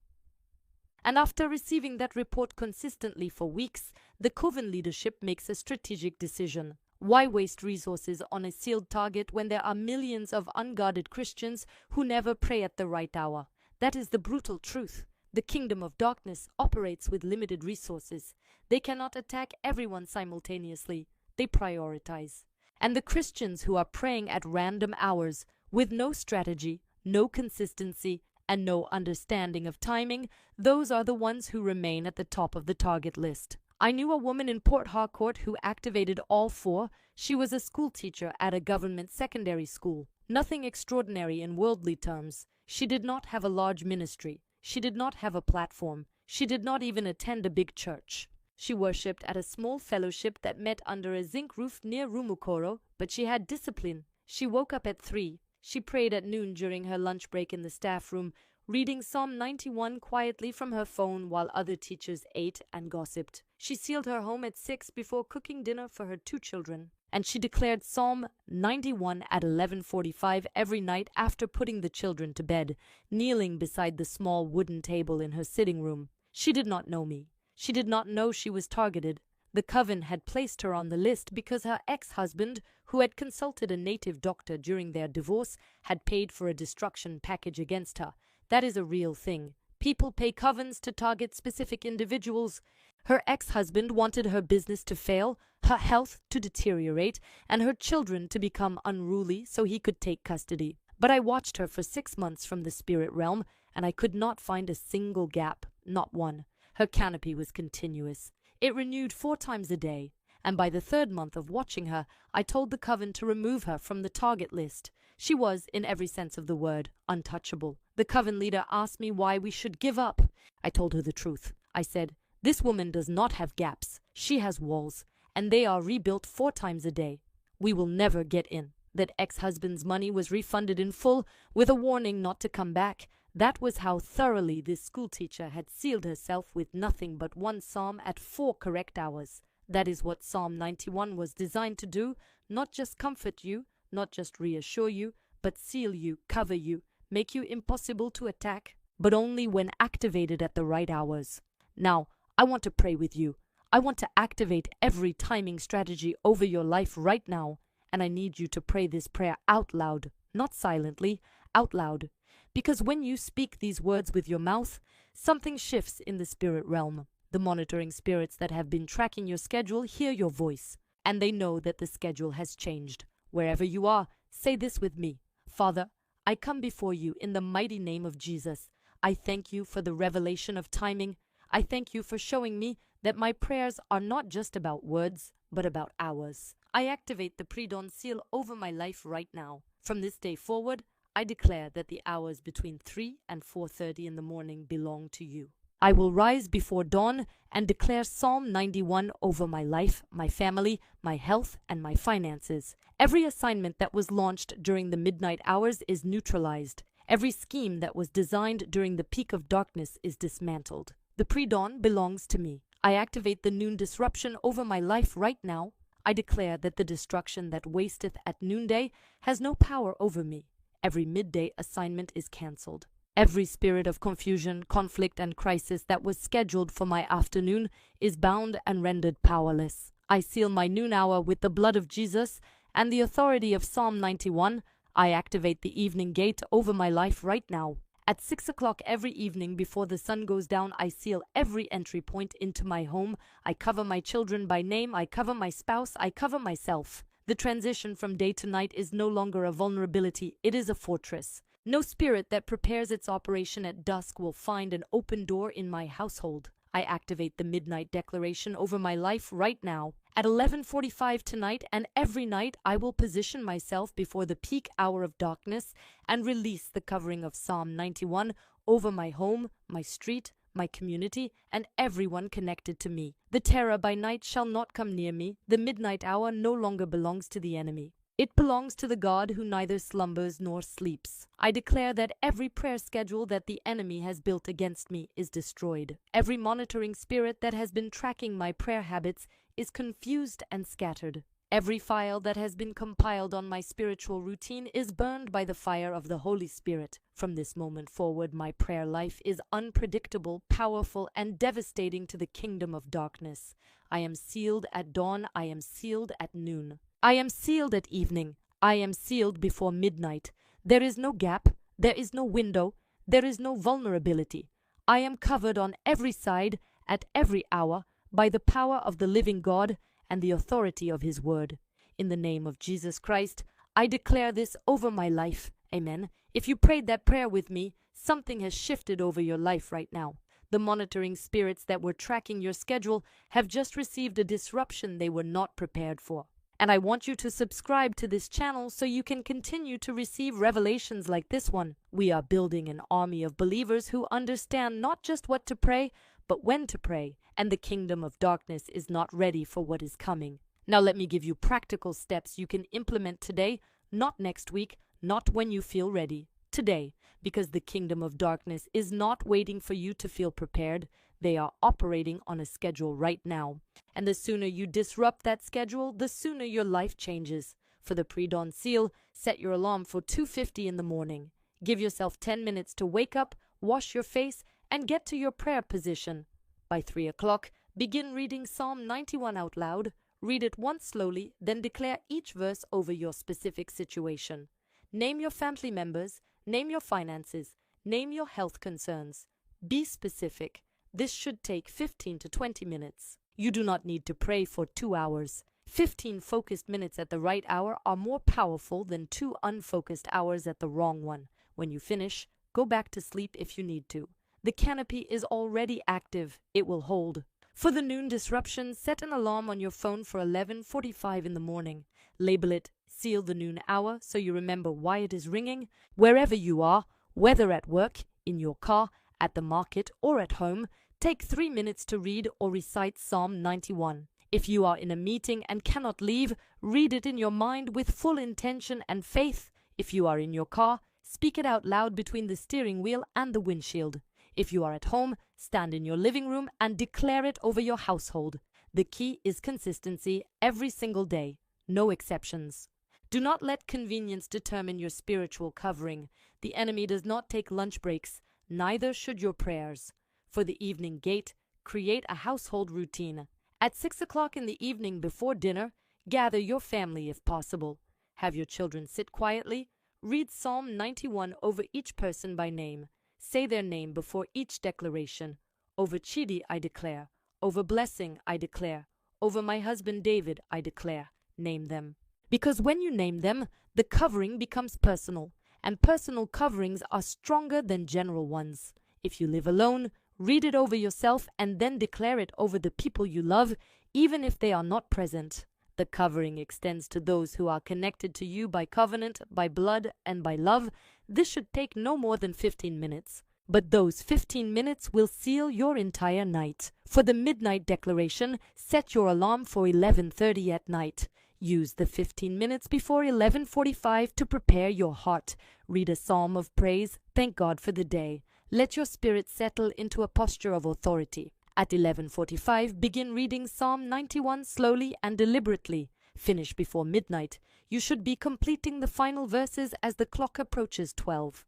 And after receiving that report consistently for weeks, the coven leadership makes a strategic decision. Why waste resources on a sealed target when there are millions of unguarded Christians who never pray at the right hour? That is the brutal truth. The kingdom of darkness operates with limited resources. They cannot attack everyone simultaneously. They prioritize. And the Christians who are praying at random hours, with no strategy, no consistency, and no understanding of timing, those are the ones who remain at the top of the target list. I knew a woman in Port Harcourt who activated all 4. She was a school teacher at a government secondary school. Nothing extraordinary in worldly terms. She did not have a large ministry. She did not have a platform. She did not even attend a big church. She worshipped at a small fellowship that met under a zinc roof near Rumukoro, but she had discipline. She woke up at 3. She prayed at noon during her lunch break in the staff room, reading Psalm 91 quietly from her phone while other teachers ate and gossiped. She sealed her home at 6 before cooking dinner for her 2 children. And she declared Psalm 91 at 11:45 every night after putting the children to bed, kneeling beside the small wooden table in her sitting room. She did not know me. She did not know she was targeted. The coven had placed her on the list because her ex-husband, who had consulted a native doctor during their divorce, had paid for a destruction package against her. That is a real thing. People pay covens to target specific individuals. Her ex-husband wanted her business to fail, her health to deteriorate, and her children to become unruly so he could take custody. But I watched her for 6 months from the spirit realm, and I could not find a single gap, not one. Her canopy was continuous. It renewed 4 times a day, and by the 3rd month of watching her, I told the coven to remove her from the target list. She was, in every sense of the word, untouchable. The coven leader asked me why we should give up. I told her the truth. I said, "This woman does not have gaps. She has walls, and they are rebuilt 4 times a day. We will never get in." That ex-husband's money was refunded in full, with a warning not to come back. That was how thoroughly this schoolteacher had sealed herself with nothing but 1 psalm at 4 correct hours. That is what Psalm 91 was designed to do, not just comfort you, not just reassure you, but seal you, cover you, make you impossible to attack, but only when activated at the right hours. Now, I want to pray with you. I want to activate every timing strategy over your life right now, and I need you to pray this prayer out loud, not silently, out loud. Because when you speak these words with your mouth, something shifts in the spirit realm. The monitoring spirits that have been tracking your schedule hear your voice, and they know that the schedule has changed. Wherever you are, say this with me. Father, I come before you in the mighty name of Jesus. I thank you for the revelation of timing. I thank you for showing me that my prayers are not just about words, but about hours. I activate the pre-dawn seal over my life right now. From this day forward, I declare that the hours between 3 and 4:30 in the morning belong to you. I will rise before dawn and declare Psalm 91 over my life, my family, my health, and my finances. Every assignment that was launched during the midnight hours is neutralized. Every scheme that was designed during the peak of darkness is dismantled. The pre-dawn belongs to me. I activate the noon disruption over my life right now. I declare that the destruction that wasteth at noonday has no power over me. Every midday assignment is cancelled. Every spirit of confusion, conflict, and crisis that was scheduled for my afternoon is bound and rendered powerless. I seal my noon hour with the blood of Jesus and the authority of Psalm 91. I activate the evening gate over my life right now. At 6 o'clock every evening before the sun goes down, I seal every entry point into my home. I cover my children by name. I cover my spouse. I cover myself. The transition from day to night is no longer a vulnerability. It is a fortress. No spirit that prepares its operation at dusk will find an open door in my household. I activate the midnight declaration over my life right now. At 11:45 tonight and every night, I will position myself before the peak hour of darkness and release the covering of Psalm 91 over my home, my street, my community, and everyone connected to me. The terror by night shall not come near me. The midnight hour no longer belongs to the enemy. It belongs to the God who neither slumbers nor sleeps. I declare that every prayer schedule that the enemy has built against me is destroyed. Every monitoring spirit that has been tracking my prayer habits is confused and scattered. Every file that has been compiled on my spiritual routine is burned by the fire of the Holy Spirit. From this moment forward, my prayer life is unpredictable, powerful, and devastating to the kingdom of darkness. I am sealed at dawn. I am sealed at noon. I am sealed at evening. I am sealed before midnight. There is no gap. There is no window. There is no vulnerability. I am covered on every side, at every hour, by the power of the living God and the authority of His word. In the name of Jesus Christ, I declare this over my life. Amen. If you prayed that prayer with me, something has shifted over your life right now. The monitoring spirits that were tracking your schedule have just received a disruption they were not prepared for. And I want you to subscribe to this channel so you can continue to receive revelations like this one. We are building an army of believers who understand not just what to pray, but when to pray, and the kingdom of darkness is not ready for what is coming. Now let me give you practical steps you can implement today, not next week, not when you feel ready. Today, because the kingdom of darkness is not waiting for you to feel prepared. They are operating on a schedule right now. And the sooner you disrupt that schedule, the sooner your life changes. For the pre-dawn seal, set your alarm for 2:50 in the morning. Give yourself 10 minutes to wake up, wash your face, and get to your prayer position. By 3 o'clock, begin reading Psalm 91 out loud. Read it once slowly, then declare each verse over your specific situation. Name your family members, name your finances, name your health concerns. Be specific. This should take 15 to 20 minutes. You do not need to pray for 2 hours. 15 focused minutes at the right hour are more powerful than 2 unfocused hours at the wrong one. When you finish, go back to sleep if you need to. The canopy is already active. It will hold. For the noon disruption, set an alarm on your phone for 11:45 in the morning. Label it Seal the Noon Hour so you remember why it is ringing. Wherever you are, whether at work, in your car, at the market, or at home, take 3 minutes to read or recite Psalm 91. If you are in a meeting and cannot leave, read it in your mind with full intention and faith. If you are in your car, speak it out loud between the steering wheel and the windshield. If you are at home, stand in your living room and declare it over your household. The key is consistency every single day, no exceptions. Do not let convenience determine your spiritual covering. The enemy does not take lunch breaks, neither should your prayers. For the evening gate, create a household routine. At 6 o'clock in the evening before dinner, gather your family if possible. Have your children sit quietly. Read Psalm 91 over each person by name. Say their name before each declaration. Over Chidi, I declare. Over Blessing, I declare. Over my husband David, I declare. Name them. Because when you name them, the covering becomes personal, and personal coverings are stronger than general ones. If you live alone, read it over yourself and then declare it over the people you love, even if they are not present. The covering extends to those who are connected to you by covenant, by blood, and by love. This should take no more than 15 minutes. But those 15 minutes will seal your entire night. For the midnight declaration, set your alarm for 11:30 at night. Use the 15 minutes before 11:45 to prepare your heart. Read a psalm of praise. Thank God for the day. Let your spirit settle into a posture of authority. At 11:45, begin reading Psalm 91 slowly and deliberately. Finish before midnight. You should be completing the final verses as the clock approaches 12.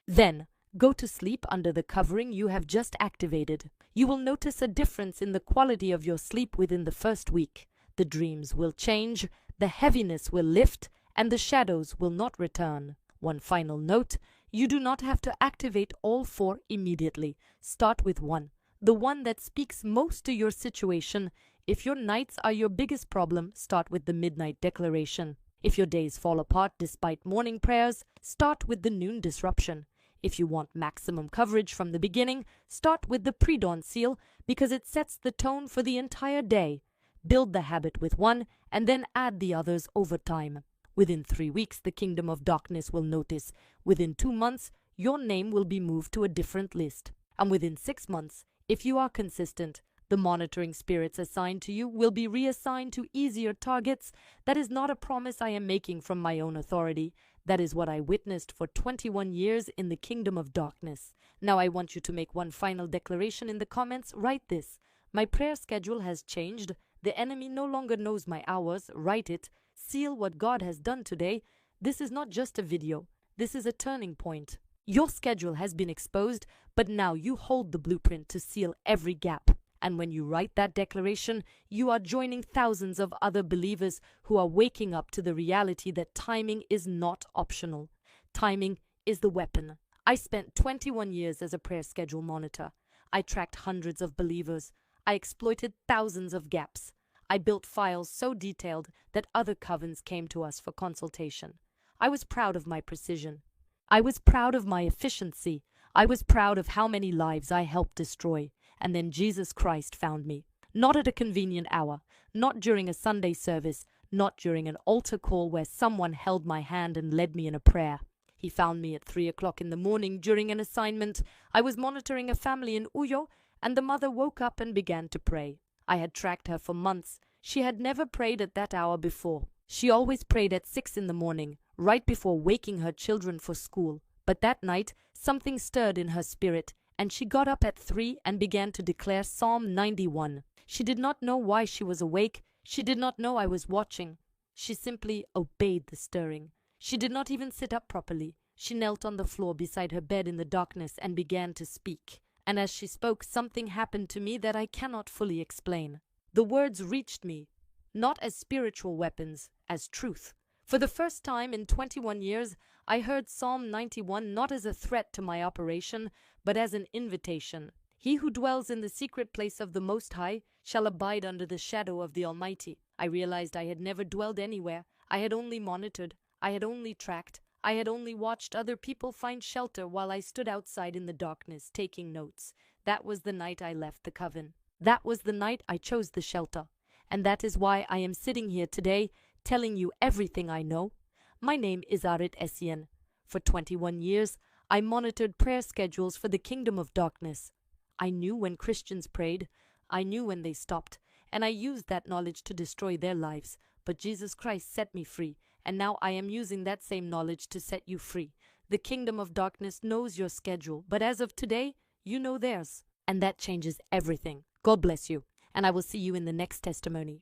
Then, go to sleep under the covering you have just activated. You will notice a difference in the quality of your sleep within the first week. The dreams will change, the heaviness will lift, and the shadows will not return. One final note, you do not have to activate all 4 immediately. Start with one, the one that speaks most to your situation. If your nights are your biggest problem, start with the midnight declaration. If your days fall apart despite morning prayers, start with the noon disruption. If you want maximum coverage from the beginning, start with the pre-dawn seal because it sets the tone for the entire day. Build the habit with one and then add the others over time. Within 3 weeks, the kingdom of darkness will notice. Within 2 months, your name will be moved to a different list. And within 6 months, if you are consistent, the monitoring spirits assigned to you will be reassigned to easier targets. That is not a promise I am making from my own authority. That is what I witnessed for 21 years in the kingdom of darkness. Now I want you to make one final declaration in the comments. Write this. My prayer schedule has changed. The enemy no longer knows my hours. Write it. Seal what God has done today. This is not just a video. This is a turning point. Your schedule has been exposed, but now you hold the blueprint to seal every gap. And when you write that declaration, you are joining thousands of other believers who are waking up to the reality that timing is not optional. Timing is the weapon. I spent 21 years as a prayer schedule monitor. I tracked hundreds of believers. I exploited thousands of gaps. I built files so detailed that other covens came to us for consultation. I was proud of my precision. I was proud of my efficiency. I was proud of how many lives I helped destroy. And then Jesus Christ found me. Not at a convenient hour, not during a Sunday service, not during an altar call where someone held my hand and led me in a prayer. He found me at 3 o'clock in the morning during an assignment. I was monitoring a family in Uyo, and the mother woke up and began to pray. I had tracked her for months. She had never prayed at that hour before. She always prayed at 6 in the morning, right before waking her children for school. But that night, something stirred in her spirit, and she got up at 3 and began to declare Psalm 91. She did not know why she was awake. She did not know I was watching. She simply obeyed the stirring. She did not even sit up properly. She knelt on the floor beside her bed in the darkness and began to speak. And as she spoke, something happened to me that I cannot fully explain. The words reached me, not as spiritual weapons, as truth. For the first time in 21 years, I heard Psalm 91 not as a threat to my operation, but as an invitation. He who dwells in the secret place of the Most High shall abide under the shadow of the Almighty. I realized I had never dwelled anywhere. I had only monitored. I had only tracked. I had only watched other people find shelter while I stood outside in the darkness taking notes. That was the night I left the coven. That was the night I chose the shelter. And that is why I am sitting here today telling you everything I know. My name is Arit Essien. For 21 years, I monitored prayer schedules for the kingdom of darkness. I knew when Christians prayed. I knew when they stopped. And I used that knowledge to destroy their lives. But Jesus Christ set me free. And now I am using that same knowledge to set you free. The kingdom of darkness knows your schedule. But as of today, you know theirs. And that changes everything. God bless you. And I will see you in the next testimony.